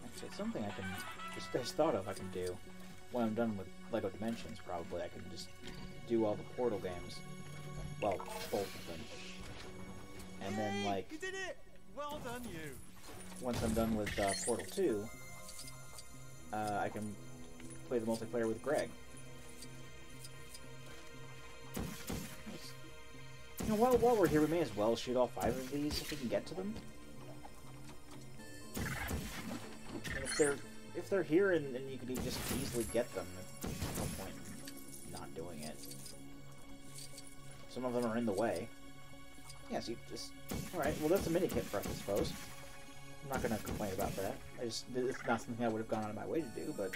Actually, something I can just thought of I can do when I'm done with LEGO Dimensions. Probably I can just do all the Portal games. Well, both of them. And then, like, You did it! Well done, you. once I'm done with Portal 2, I can play the multiplayer with Greg. You know, while we're here, we may as well shoot all 5 of these if we can get to them. And if they're here and you can just easily get them, there's no point in not doing it. Some of them are in the way. Yeah, so you just... Alright, well that's a mini-kit for us, I suppose. I'm not gonna complain about that. It's not something I would have gone out of my way to do, but...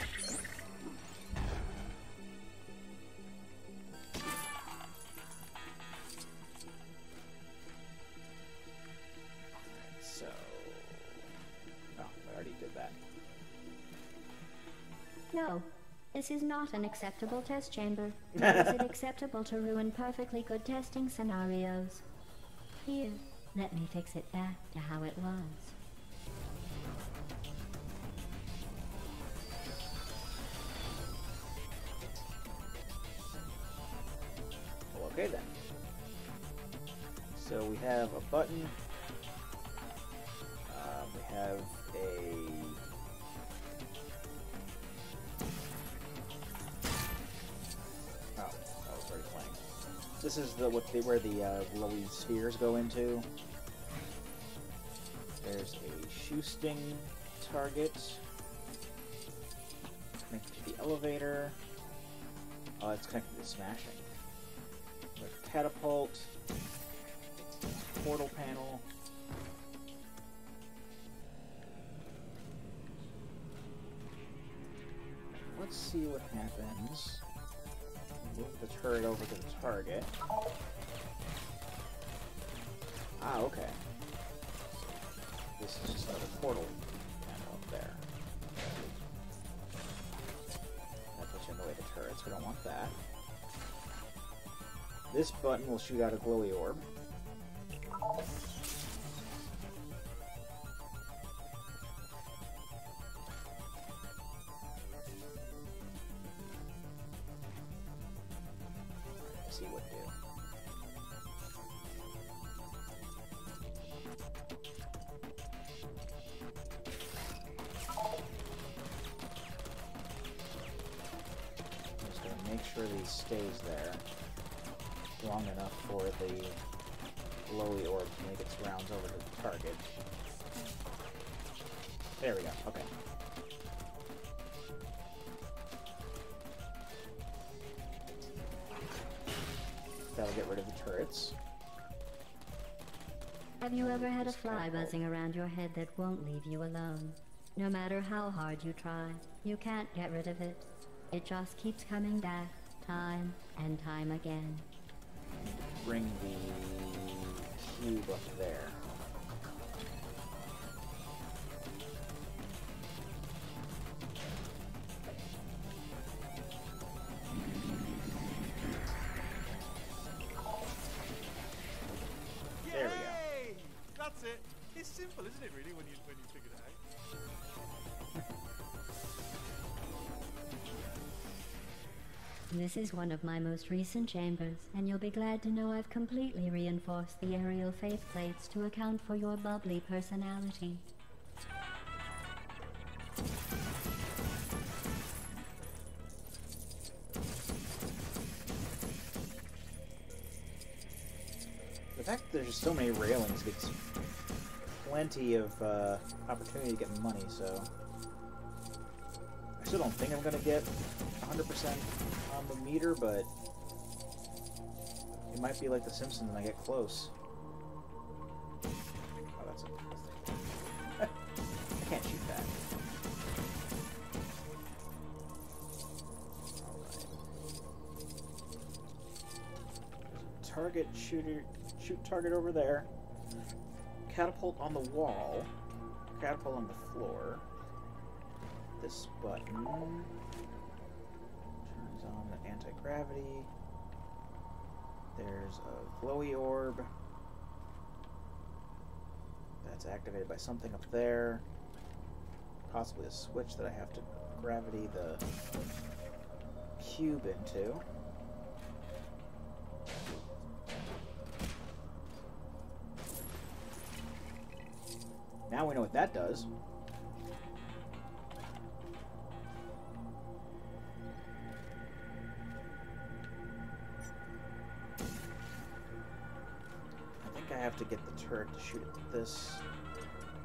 So... Oh, I already did that. No, this is not an acceptable test chamber. Nor is it acceptable to ruin perfectly good testing scenarios. Here, let me fix it back to how it was. Well, okay then. So we have a button. We have a... Oh, I was already playing. This is where the glowy spheres go into. There's a Boosting target. Connected to the elevator. Oh, it's connected to smashing. There's catapult. Portal panel. Let's see what happens. Move the turret over to the target. Ah, okay. This is just another portal panel up there. That puts you in the way to turrets. We don't want that. This button will shoot out a glowy orb. See what do. Just gonna make sure that he stays there long enough for the glowy orb to make its rounds over to the target. There we go. Okay. That'll get rid of the turrets. Have you ever had a fly buzzing around your head that won't leave you alone? No matter how hard you try, you can't get rid of it. It just keeps coming back, time and time again. Bring the cube up there. There we go. Yay! That's it. It's simple, isn't it, really, when you figure it out? This is one of my most recent chambers, and you'll be glad to know I've completely reinforced the aerial faith plates to account for your bubbly personality. The fact that there's just so many railings gives plenty of opportunity to get money, so I still don't think I'm going to get 100% on the meter, but it might be like The Simpsons and I get close. Oh, that's a cool thing. I can't shoot that. Alright. Target shooter. Shoot target over there. Catapult on the wall. Catapult on the floor. This button turns on the anti-gravity. There's a glowy orb. That's activated by something up there. Possibly a switch that I have to gravity the cube into. Now we know what that does. I think I have to get the turret to shoot at this,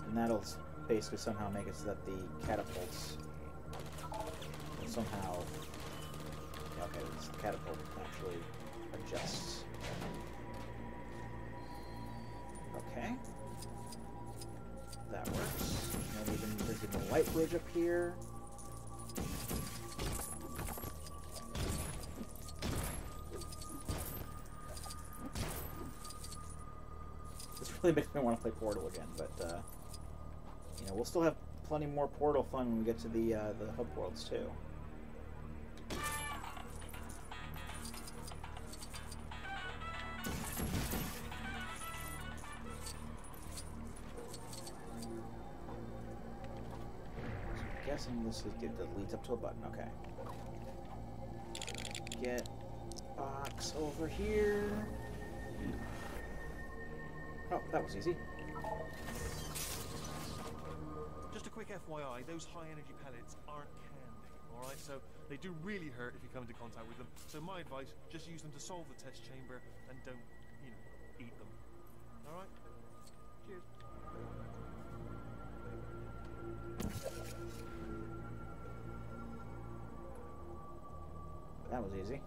and that'll basically somehow make it so that the catapults will somehow... Okay, this catapult actually adjusts. Okay. That works. And there's even a light bridge up here. This really makes me want to play Portal again, but you know, we'll still have plenty more Portal fun when we get to the hub worlds too. Guessing this is good. That leads up to a button. Okay. Get box over here. Oh, that was easy. Just a quick FYI, those high energy pellets aren't candy, alright? So they do really hurt if you come into contact with them. So my advice, just use them to solve the test chamber and don't, you know, eat them. Alright? Cheers. that was easy.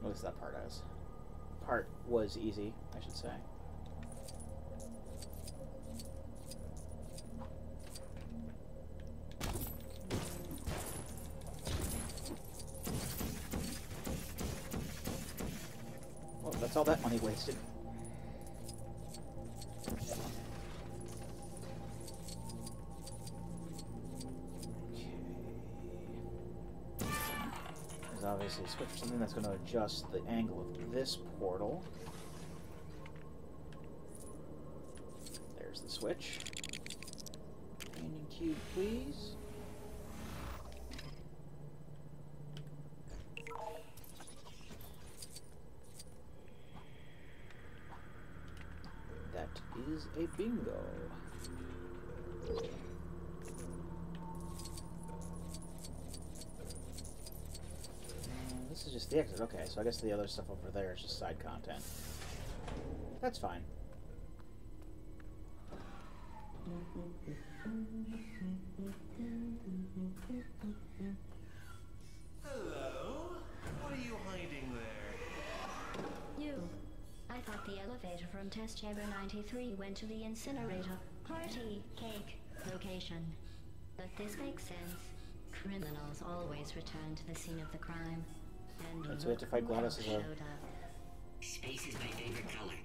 At least that part was easy, I should say. Well, that's all that money wasted. Obviously switch for something that's going to adjust the angle of this portal. There's the switch. Companion cube, please. That is a bingo. This is just the exit. Okay, so I guess the other stuff over there is just side content. That's fine. Hello? What are you hiding there? You. I thought the elevator from test chamber 93 went to the incinerator party cake location. But this makes sense. Criminals always return to the scene of the crime. And so we have to fight GLaDOS as well. Space is my favorite color.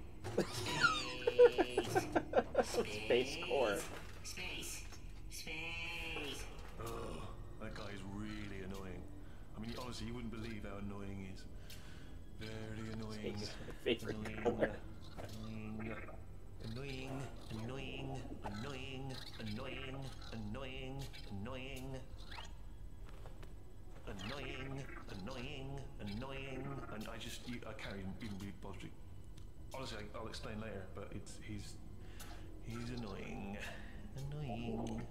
Space core. Space. Space. Oh, that guy is really annoying. I mean, honestly, you wouldn't believe how annoying he is. Very annoying. Space is my favorite Annoying. color. Annoying. Annoying. Annoying. Annoying. Annoying. Annoying. Annoying, annoying, annoying, and I can't even be bothered. Honestly, I'll explain later, but he's annoying, annoying,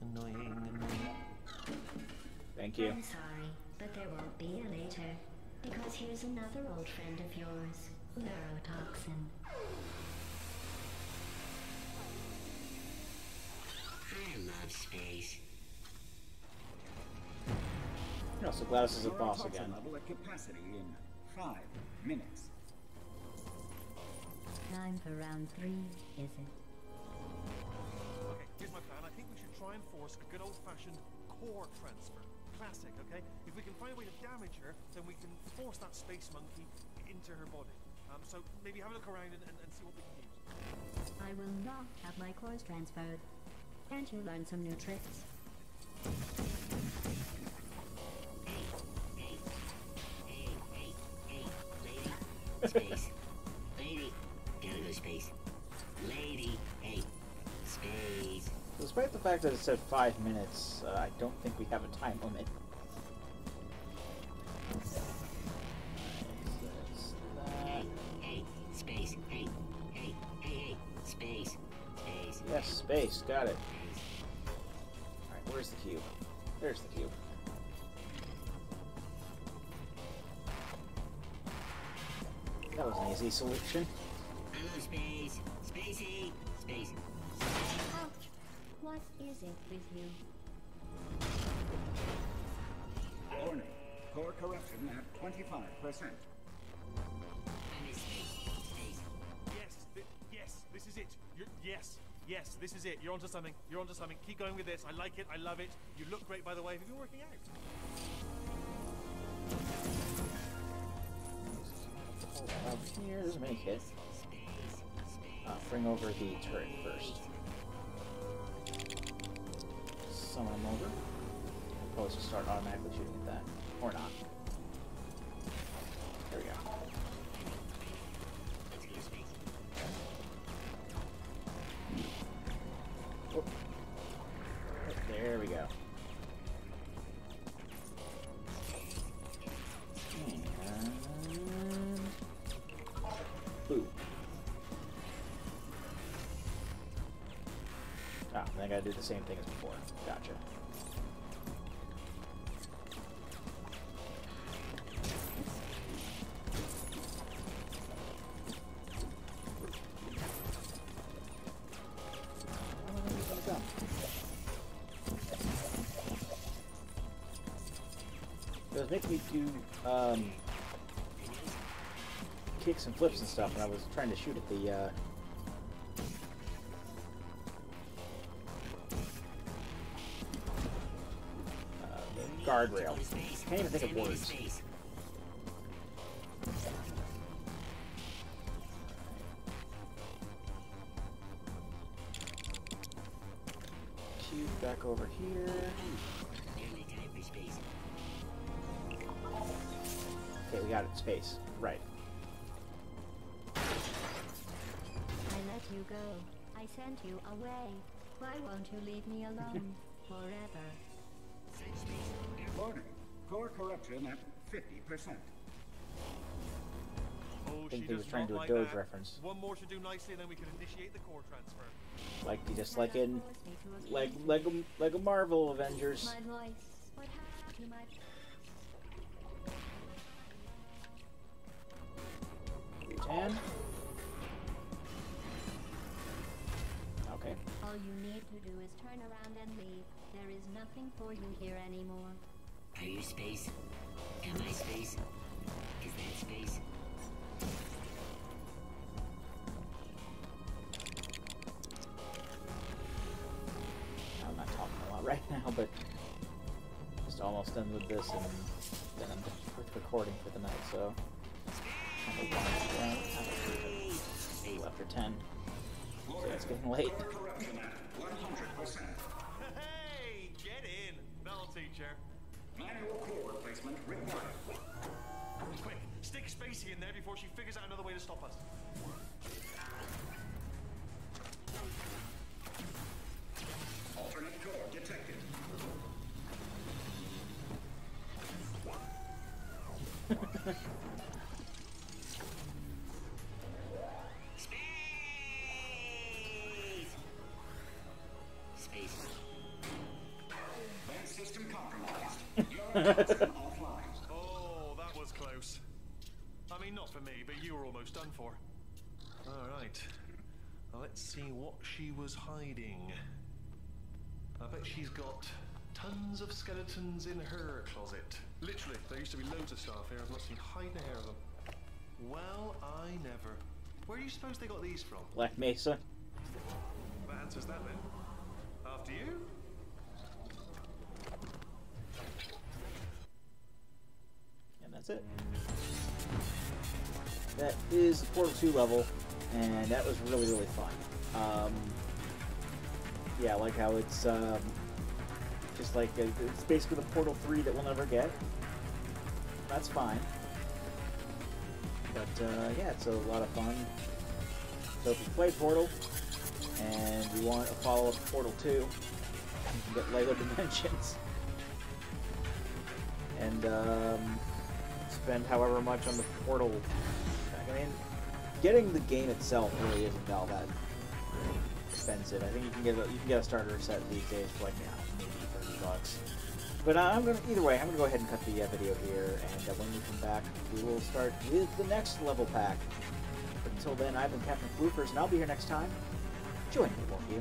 annoying, annoying. Thank you. I'm sorry, but there won't be a later. Because here's another old friend of yours, Neurotoxin. I love space. No, so GLaDOS is a boss again. Level at capacity in 5 minutes. Time for round 3, is it? Okay, here's my plan. I think we should try and force a good old-fashioned core transfer. Classic, okay? If we can find a way to damage her, then we can force that space monkey into her body. So maybe have a look around and see what we can use. I will not have my cores transferred. Can't you learn some new tricks? Space. Lady. Gotta go space. Lady. Hey. Space. Despite the fact that it said 5 minutes, I don't think we have a time limit. Hey. Space. Hey. Hey. Hey. Space. Space. Yes, space. Got it. Space. Alright, where's the cube? There's the cube. That was an easy solution. I love space. Spacey. Space. Ouch! What is it with you? Warning. Core corruption at 25%. I miss space. Space. Yes, this is it. Yes, this is it. You're onto something. You're onto something. Keep going with this. I like it. I love it. You look great, by the way. Have you been working out? Up here, there's a mini kit. Bring over the turret first. Summon them over. I'll probably just start automatically shooting at that. Or not. There we go. Let's go space. Oh. There we go. And... Boom. Ah, then I gotta do the same thing as before. Gotcha. was making me do kicks and flips and stuff, and I was trying to shoot at the guardrail. Can't even think of words. Cube back over here. Okay, we got it. Space. Right. I let you go. I sent you away. Why won't you leave me alone forever? Warning. Core corruption at 50%. Oh, I think she he was does trying to not do a like Doge that. reference. One more should do nicely, and then we can initiate the core transfer. Just like in Lego Marvel Avengers. My voice. What happened to my... Tan. Okay. All you need to do is turn around and leave. There is nothing for you here anymore. Are you space? Am I space? Is that space? I'm not talking a lot right now, but just almost done with this, and then I'm with recording for the night, so kind of after 10. So it's getting late. Core corruption at 100%. Hey, get in, bell teacher. Manual core replacement required. Quick, stick Spacey in there before she figures out another way to stop us. Alternate core detected. Space. Vent system compromised. Your Johnson offline. Oh, that was close. I mean, not for me, but you were almost done for. Alright. Now let's see what she was hiding. I bet she's got tons of skeletons in her closet. Literally, there used to be loads of staff here. I've not seen hide and hair of them. Well, I never. Where do you suppose they got these from? Black Mesa. That answers that then. After you? And that's it. That is the Portal 2 level, and that was really, really fun. Yeah, I like how it's just like it's basically the Portal 3 that we'll never get. That's fine. But yeah, it's a lot of fun. So if you play Portal and you want a follow-up to Portal 2, you can get LEGO Dimensions. And spend however much on the Portal. I mean, getting the game itself really isn't all that expensive. I think you can get a starter set these days for like maybe $30. But either way, I'm gonna go ahead and cut the video here, and when we come back, we will start with the next level pack. But until then, I've been Captain Floofers, and I'll be here next time. Join me, won't you?